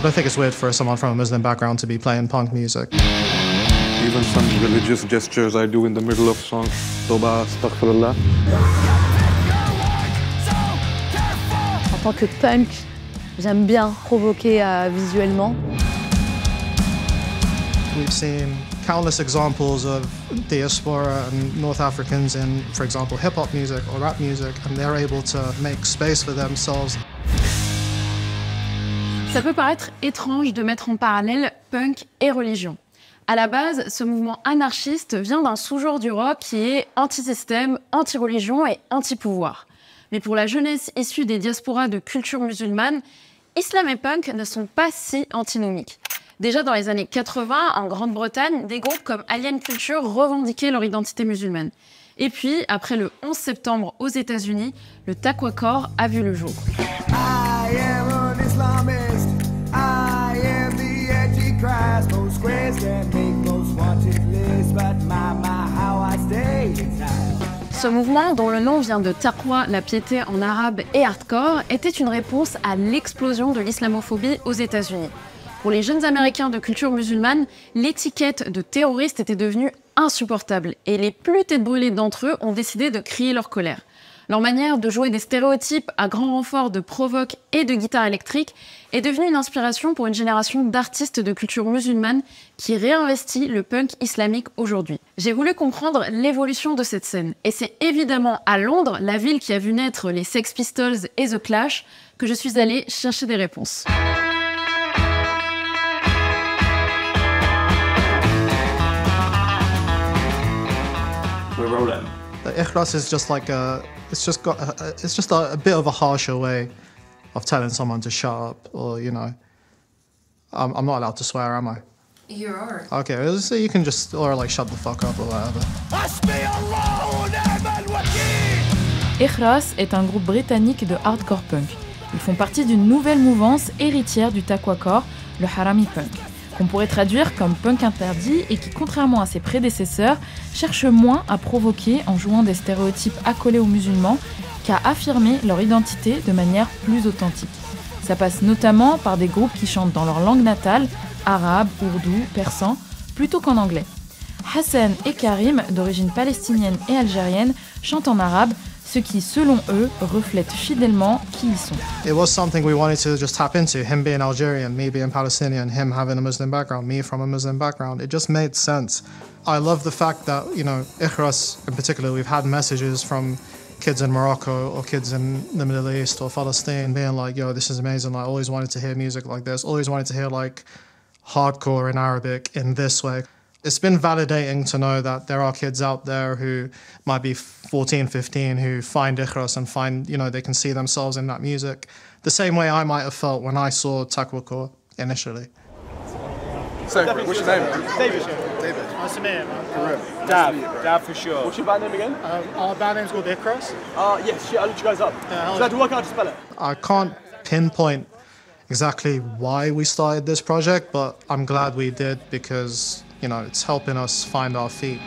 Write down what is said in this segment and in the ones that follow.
I don't think it's weird for someone from a Muslim background to be playing punk music. Even some religious gestures I do in the middle of songs. Toba, astaghfirullah. En tant que punk, j'aime bien provoquer visuellement. We've seen countless examples of diaspora and North Africans in, for example, hip-hop music or rap music, and they're able to make space for themselves. Ça peut paraître étrange de mettre en parallèle punk et religion. À la base, ce mouvement anarchiste vient d'un sous-genre du rock qui est anti-système, anti-religion et anti-pouvoir. Mais pour la jeunesse issue des diasporas de culture musulmane, islam et punk ne sont pas si antinomiques. Déjà dans les années 80, en Grande-Bretagne, des groupes comme Alien Culture revendiquaient leur identité musulmane. Et puis, après le 11 septembre aux États-Unis, le taqwa-core a vu le jour. Ce mouvement, dont le nom vient de taqwa, la piété en arabe, et hardcore, était une réponse à l'explosion de l'islamophobie aux États-Unis. Pour les jeunes Américains de culture musulmane, l'étiquette de terroriste était devenue insupportable et les plus têtes brûlées d'entre eux ont décidé de crier leur colère. Leur manière de jouer des stéréotypes à grand renfort de provoque et de guitare électrique est devenue une inspiration pour une génération d'artistes de culture musulmane qui réinvestit le punk islamique aujourd'hui. J'ai voulu comprendre l'évolution de cette scène et c'est évidemment à Londres, la ville qui a vu naître les Sex Pistols et The Clash, que je suis allée chercher des réponses. The ikhlas is just like it's just a bit of a harsher way of telling someone to shut up, or you know, I'm not allowed to swear, am I? You are. Okay, so you can just, or like shut the fuck up or whatever. Ikhlas est un groupe britannique de hardcore punk. Ils font partie d'une nouvelle mouvance héritière du taqwa-core, le harami punk, qu'on pourrait traduire comme punk interdit et qui, contrairement à ses prédécesseurs, cherche moins à provoquer en jouant des stéréotypes accolés aux musulmans qu'à affirmer leur identité de manière plus authentique. Ça passe notamment par des groupes qui chantent dans leur langue natale, arabe, ourdou, persan, plutôt qu'en anglais. Hassan et Karim, d'origine palestinienne et algérienne, chantent en arabe, ce qui, selon eux, reflète fidèlement qui ils sont. It was something we wanted to just tap into, him being Algerian, me being Palestinian, him having a Muslim background, me from a Muslim background. It just made sense. I love the fact that, you know, Ikhlas in particular, we've had messages from kids in Morocco or kids in the Middle East or Palestine being like, yo, this is amazing, I always wanted to hear music like this, always wanted to hear like hardcore in Arabic in this way. It's been validating to know that there are kids out there who might be 14, 15 who find Ikhlas and find, you know, they can see themselves in that music. The same way I might have felt when I saw taqwa-core initially. So, what's your name? David. David. Nice to meet you, man. Karim. Dab for sure. What's your band name again? Our band name's called Ikhlas. Yes, shit, I looked you guys up. So I had to work out how to spell it. I can't pinpoint exactly why we started this project, but I'm glad we did because, you know, it's helping us find our feet.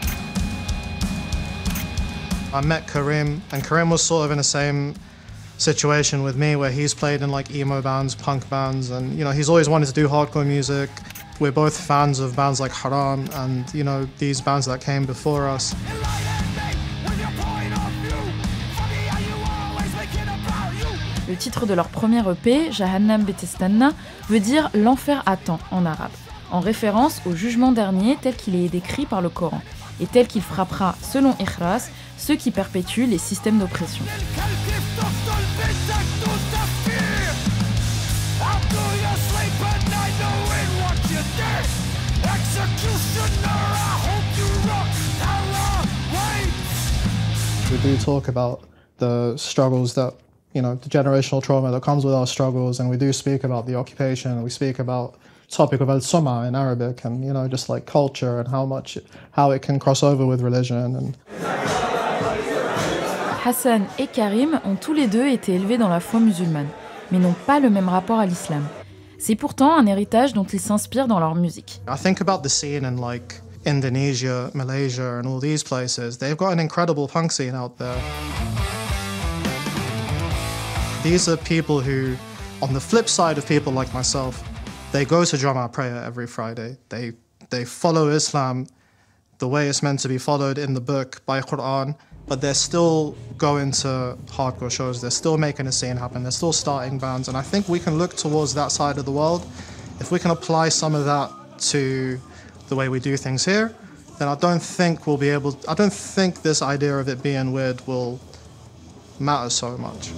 I met Karim, and Karim was sort of in the same situation with me where he's played in like emo bands, punk bands, and, you know, he's always wanted to do hardcore music. We're both fans of bands like Haram and, you know, these bands that came before us. Le titre de leur premier EP, Jahannam Betestanna, veut dire « l'enfer attend » en arabe, en référence au jugement dernier tel qu'il est décrit par le Coran, et tel qu'il frappera, selon Ikhlas, ceux qui perpétuent les systèmes d'oppression. We do talk about the struggles that, you know, the generational trauma that comes with our struggles, and we do speak about the occupation, and we speak about the topic of al-suma in Arabic, and, you know, just like culture and how it can cross over with religion. And Hassan et Karim ont tous les deux été élevés dans la foi musulmane, mais n'ont pas le même rapport à l'islam. C'est pourtant un héritage dont ils s'inspirent dans leur musique. I think about the scene in like Indonesia, Malaysia, and all these places. They've got an incredible punk scene out there. These are people who, on the flip side of people like myself, They go to Jumu'ah prayer every Friday. They follow Islam the way it's meant to be followed in the book by Quran, but they're still going to hardcore shows. They're still making a scene happen. They're still starting bands. And I think we can look towards that side of the world. If we can apply some of that to the way we do things here, then I don't think this idea of it being weird will matter so much.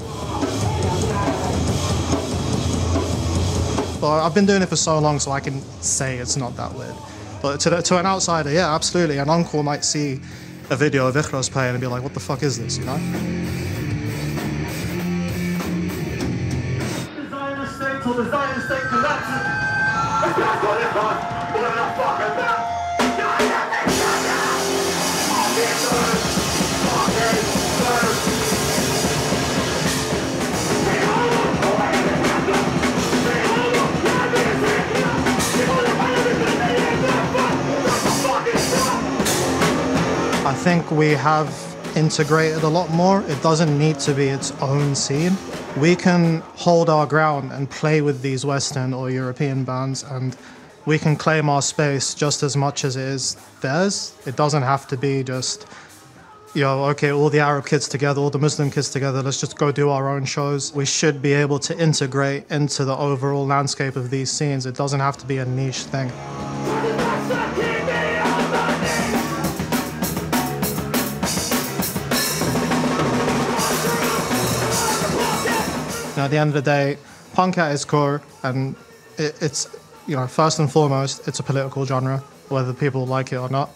But I've been doing it for so long, so I can say it's not that weird. But to an outsider, yeah, absolutely. An uncle might see a video of Ikhras playing and be like, what the fuck is this, you know? The Zionist state till the Zionist state collapses. That's what it's on. What the fuck is that? I think we have integrated a lot more. It doesn't need to be its own scene. We can hold our ground and play with these Western or European bands, and we can claim our space just as much as it is theirs. It doesn't have to be just, you know, okay, all the Arab kids together, all the Muslim kids together, let's just go do our own shows. We should be able to integrate into the overall landscape of these scenes. It doesn't have to be a niche thing. At the end of the day, punk at its core, and it's, you know, first and foremost, it's a political genre, whether people like it or not.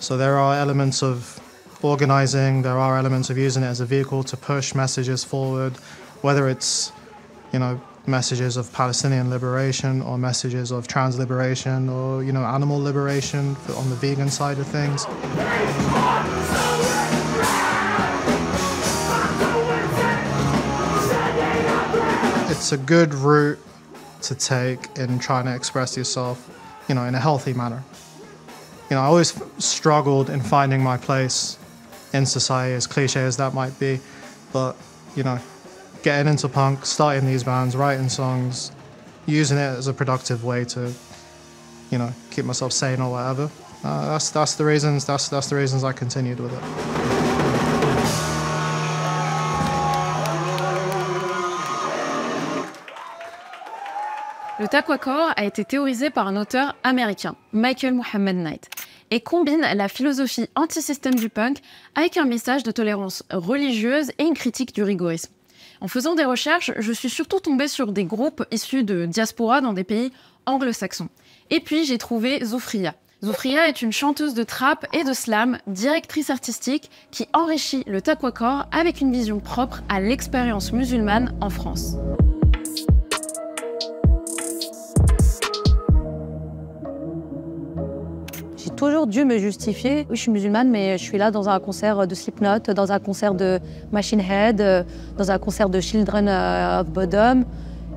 So there are elements of organizing, there are elements of using it as a vehicle to push messages forward, whether it's, you know, messages of Palestinian liberation or messages of trans liberation or, you know, animal liberation on the vegan side of things. It's a good route to take in trying to express yourself, you know, in a healthy manner. You know, I always struggled in finding my place in society, as cliche as that might be, but, you know, getting into punk, starting these bands, writing songs, using it as a productive way to, you know, keep myself sane or whatever. That's the reasons I continued with it. Le taqwa-core a été théorisé par un auteur américain, Michael Muhammad Knight, et combine la philosophie anti-système du punk avec un message de tolérance religieuse et une critique du rigorisme. En faisant des recherches, je suis surtout tombée sur des groupes issus de diaspora dans des pays anglo-saxons. Et puis j'ai trouvé Zoufria. Zoufria est une chanteuse de trap et de slam, directrice artistique, qui enrichit le taqwa-core avec une vision propre à l'expérience musulmane en France. J'ai toujours dû me justifier. Oui, je suis musulmane, mais je suis là dans un concert de Slipknot, dans un concert de Machine Head, dans un concert de Children of Bodom.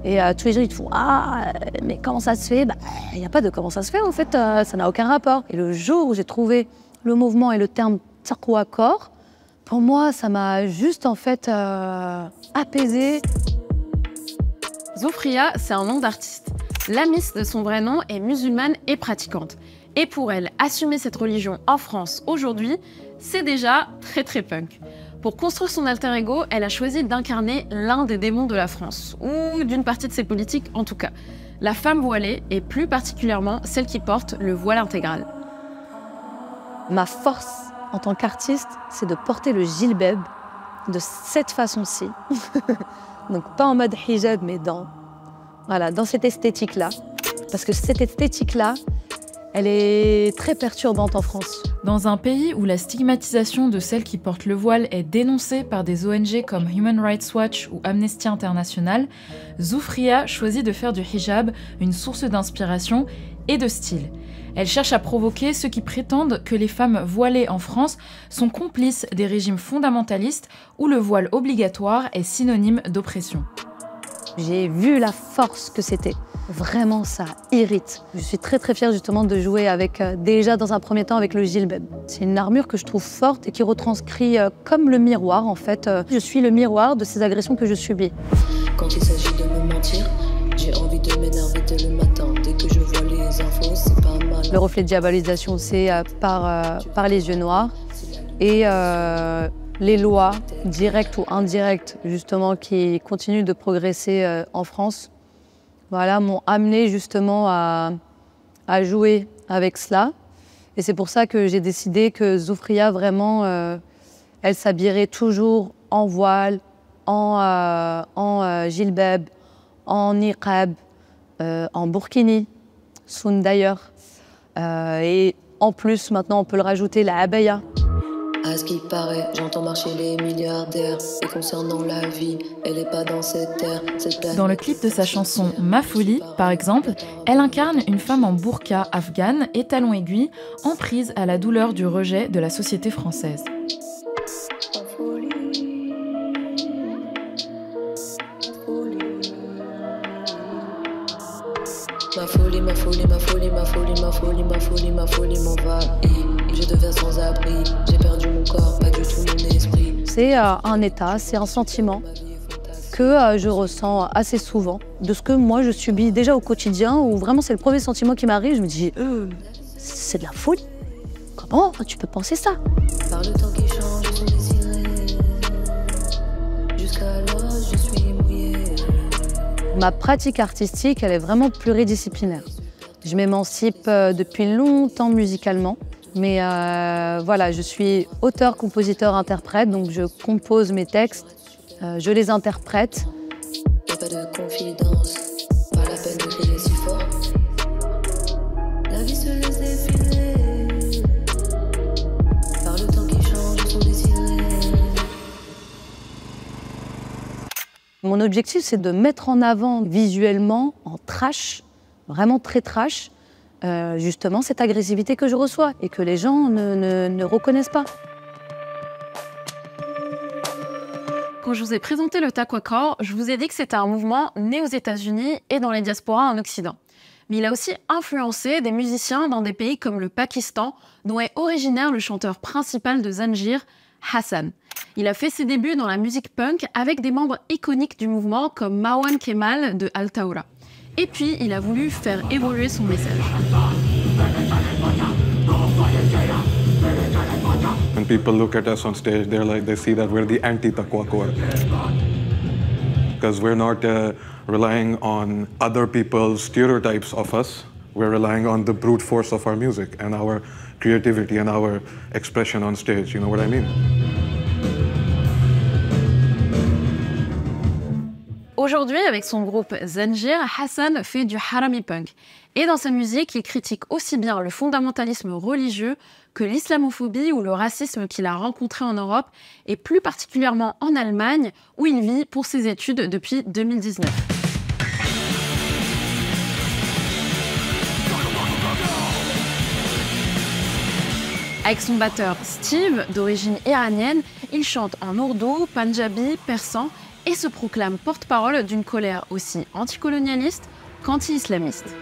Et tous les gens, ils te font « Ah, mais comment ça se fait ?» Il n'y a pas de « comment ça se fait », en fait, ça n'a aucun rapport. Et le jour où j'ai trouvé le mouvement et le terme « taqwa-core », pour moi, ça m'a juste, en fait, apaisé. Zoufria, c'est un nom d'artiste. L'amis de son vrai nom est musulmane et pratiquante. Et pour elle, assumer cette religion en France aujourd'hui, c'est déjà très punk. Pour construire son alter ego, elle a choisi d'incarner l'un des démons de la France, ou d'une partie de ses politiques en tout cas. La femme voilée, et plus particulièrement celle qui porte le voile intégral. Ma force en tant qu'artiste, c'est de porter le jilbab de cette façon-ci. Donc pas en mode hijab, mais dans cette esthétique-là. Parce que cette esthétique-là, elle est très perturbante en France. Dans un pays où la stigmatisation de celles qui portent le voile est dénoncée par des ONG comme Human Rights Watch ou Amnesty International, Zoufria choisit de faire du hijab une source d'inspiration et de style. Elle cherche à provoquer ceux qui prétendent que les femmes voilées en France sont complices des régimes fondamentalistes où le voile obligatoire est synonyme d'oppression. J'ai vu la force que c'était. Vraiment, ça irrite. Je suis très fière justement de jouer avec, déjà dans un premier temps avec le jilbab. C'est une armure que je trouve forte et qui retranscrit comme le miroir en fait. Je suis le miroir de ces agressions que je subis. Quand il s'agit de me mentir, j'ai envie de m'énerver dès le matin. Dès Le reflet de diabolisation, c'est par les yeux noirs. Et les lois, directes ou indirectes, justement, qui continuent de progresser en France, voilà, m'ont amené justement à jouer avec cela. Et c'est pour ça que j'ai décidé que Zoufria, vraiment, elle s'habillerait toujours en voile, en jilbab, en niqab, en burkini, soun d'ailleurs. Et en plus, maintenant, on peut le rajouter, la abaya. À ce qui paraît, j'entends marcher les milliardaires. Et concernant la vie, elle n'est pas dans cette terre. Dans le clip de sa chanson Ma folie, par exemple, elle incarne une femme en burqa afghane et talons aiguilles, en prise à la douleur du rejet de la société française. Ma folie, ma folie, ma folie, ma folie, ma folie, ma folie, ma folie m'envahit. Je deviens sans abri, j'ai perdu mon corps, pas du tout mon esprit. C'est un état, c'est un sentiment que je ressens assez souvent, de ce que moi je subis déjà au quotidien, où vraiment c'est le premier sentiment qui m'arrive, je me dis c'est de la folie. Comment tu peux penser ça? Par le temps qui change, ils sont désirés. Jusqu'alors, je suis mouillée. Ma pratique artistique, elle est vraiment pluridisciplinaire. Je m'émancipe depuis longtemps musicalement, mais voilà, je suis auteur, compositeur, interprète, donc je compose mes textes, je les interprète. Y'a pas de confidence, pas la peine de crier si fort. La vie se laisse défiler. Par le temps qui change, ils sont désirés. Mon objectif, c'est de mettre en avant visuellement, en trash, vraiment très trash, justement cette agressivité que je reçois et que les gens ne reconnaissent pas. Quand je vous ai présenté le Takwacore, je vous ai dit que c'était un mouvement né aux États-Unis et dans les diasporas en Occident. Mais il a aussi influencé des musiciens dans des pays comme le Pakistan, dont est originaire le chanteur principal de Zanjir, Hassan. Il a fait ses débuts dans la musique punk avec des membres iconiques du mouvement comme Marwan Kemal de Al Taoura. Et puis, il a voulu faire évoluer son message. When people look at us on stage, they see that we're the anti-Takwacore. Because we're not relying on other people's stereotypes of us. We're relying on the brute force of our music and our creativity and our expression on stage. You know what I mean? Aujourd'hui, avec son groupe Zanjir, Hassan fait du harami punk. Et dans sa musique, il critique aussi bien le fondamentalisme religieux que l'islamophobie ou le racisme qu'il a rencontré en Europe, et plus particulièrement en Allemagne, où il vit pour ses études depuis 2019. Avec son batteur Steve, d'origine iranienne, il chante en ourdou, panjabi, persan, et se proclame porte-parole d'une colère aussi anticolonialiste qu'anti-islamiste.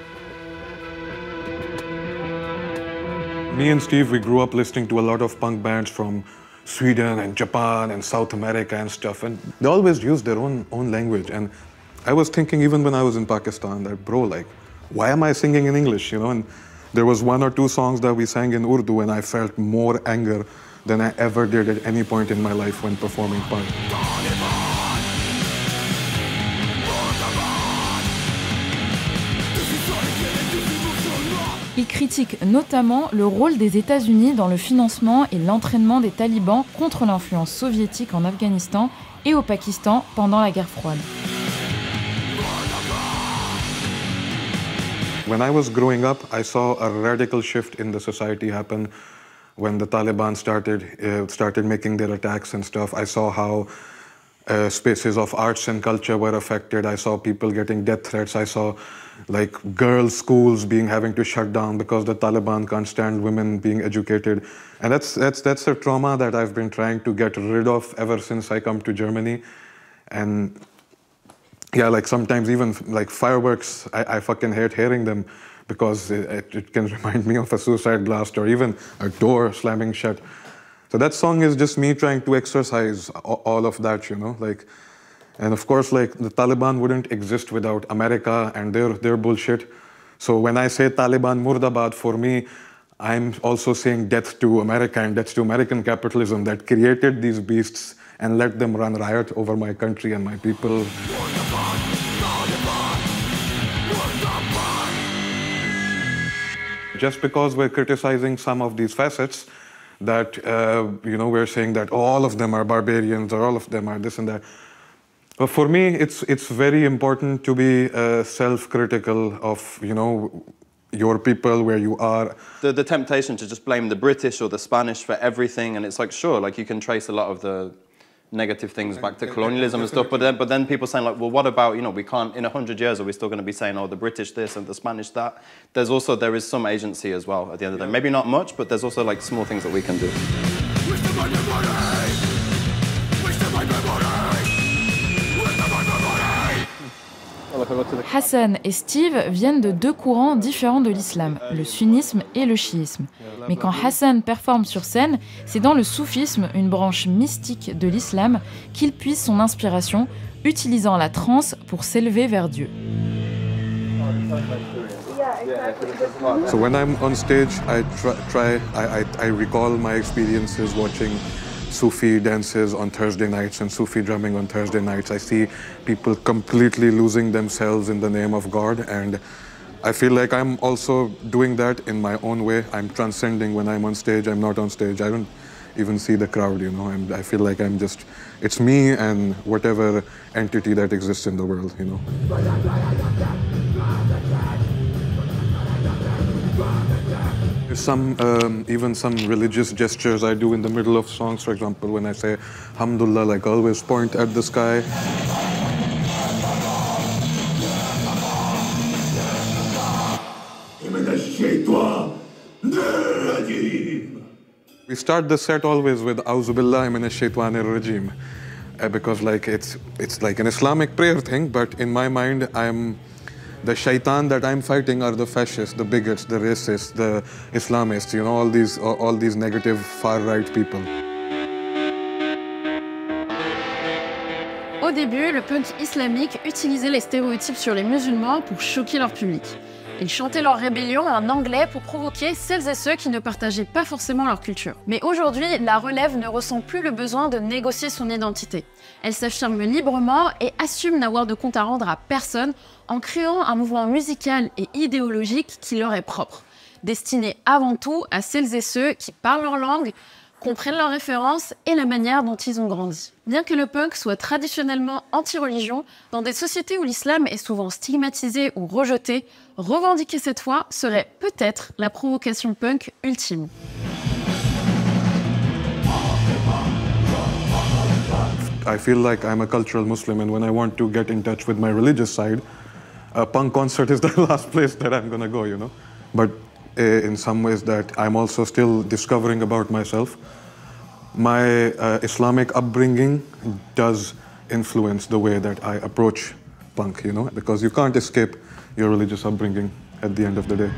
Me and Steve, we grew up listening to a lot of punk bands from Sweden and Japan and South America and stuff, and they always used their own language. And I was thinking, even when I was in Pakistan, that bro, like, why am I singing in English, you know? And there was one or two songs that we sang in Urdu, and I felt more anger than I ever did at any point in my life when performing punk. Il critique notamment le rôle des États-Unis dans le financement et l'entraînement des talibans contre l'influence soviétique en Afghanistan et au Pakistan pendant la guerre froide. When I was growing up, I saw a radical shift in the society happen when the Taliban started making their attacks and stuff. I saw how spaces of arts and culture were affected. I saw people getting death threats. I saw like girls' schools having to shut down because the Taliban can't stand women being educated. And that's a trauma that I've been trying to get rid of ever since I come to Germany. And yeah, like sometimes even like fireworks, I fucking hate hearing them because it can remind me of a suicide blast or even a door slamming shut. So that song is just me trying to exercise all of that, you know, like, and of course, like the Taliban wouldn't exist without America and their bullshit. So when I say Taliban Murdabad, for me, I'm also saying death to America and death to American capitalism that created these beasts and let them run riot over my country and my people. Just because we're criticizing some of these facets, that we're saying that all of them are barbarians or all of them are this and that. But for me, it's very important to be self-critical of your people, where you are. The temptation to just blame the British or the Spanish for everything, and it's like, sure, like you can trace a lot of the negative things back to colonialism and stuff, but then people saying like, well, what about, we can't, in 100 years, are we still going to be saying, oh, the British this and the Spanish that? There is some agency as well at the end of the day. Maybe not much, but there's also like small things that we can do. Hassan et Steve viennent de deux courants différents de l'islam, le sunnisme et le chiisme. Mais quand Hassan performe sur scène, c'est dans le soufisme, une branche mystique de l'islam, qu'il puise son inspiration, utilisant la transe pour s'élever vers Dieu. So when I'm on stage, I recall my experiences watching Sufi dances on Thursday nights and Sufi drumming on Thursday nights. I see people completely losing themselves in the name of God, and I feel like I'm also doing that in my own way. I'm transcending when I'm on stage. I'm not on stage. I don't even see the crowd, I feel like it's me and whatever entity that exists in the world, Even some religious gestures I do in the middle of songs. For example, when I say Alhamdulillah, like I always point at the sky. We start the set always with Auzu billahi minash shaitanir rajim, because like it's like an Islamic prayer thing, but in my mind the shaitan that I'm fighting are the fascists, the bigots, the racists, the Islamists, all these negative far-right people. Au début, le punk islamique utilisait les stéréotypes sur les musulmans pour choquer leur public. Ils chantaient leur rébellion en anglais pour provoquer celles et ceux qui ne partageaient pas forcément leur culture. Mais aujourd'hui, la relève ne ressent plus le besoin de négocier son identité. Elle s'affirme librement et assume n'avoir de compte à rendre à personne en créant un mouvement musical et idéologique qui leur est propre, destiné avant tout à celles et ceux qui parlent leur langue, comprennent leurs références et la manière dont ils ont grandi. Bien que le punk soit traditionnellement anti-religion, dans des sociétés où l'islam est souvent stigmatisé ou rejeté, revendiquer cette foi serait peut-être la provocation punk ultime. I feel like I'm a cultural Muslim, and when I want to get in touch with my religious side, a punk concert is the last place that I'm gonna go, But in some ways that I'm also still discovering about myself. My Islamic upbringing does influence the way that I approach punk, because you can't escape your religious upbringing at the end of the day.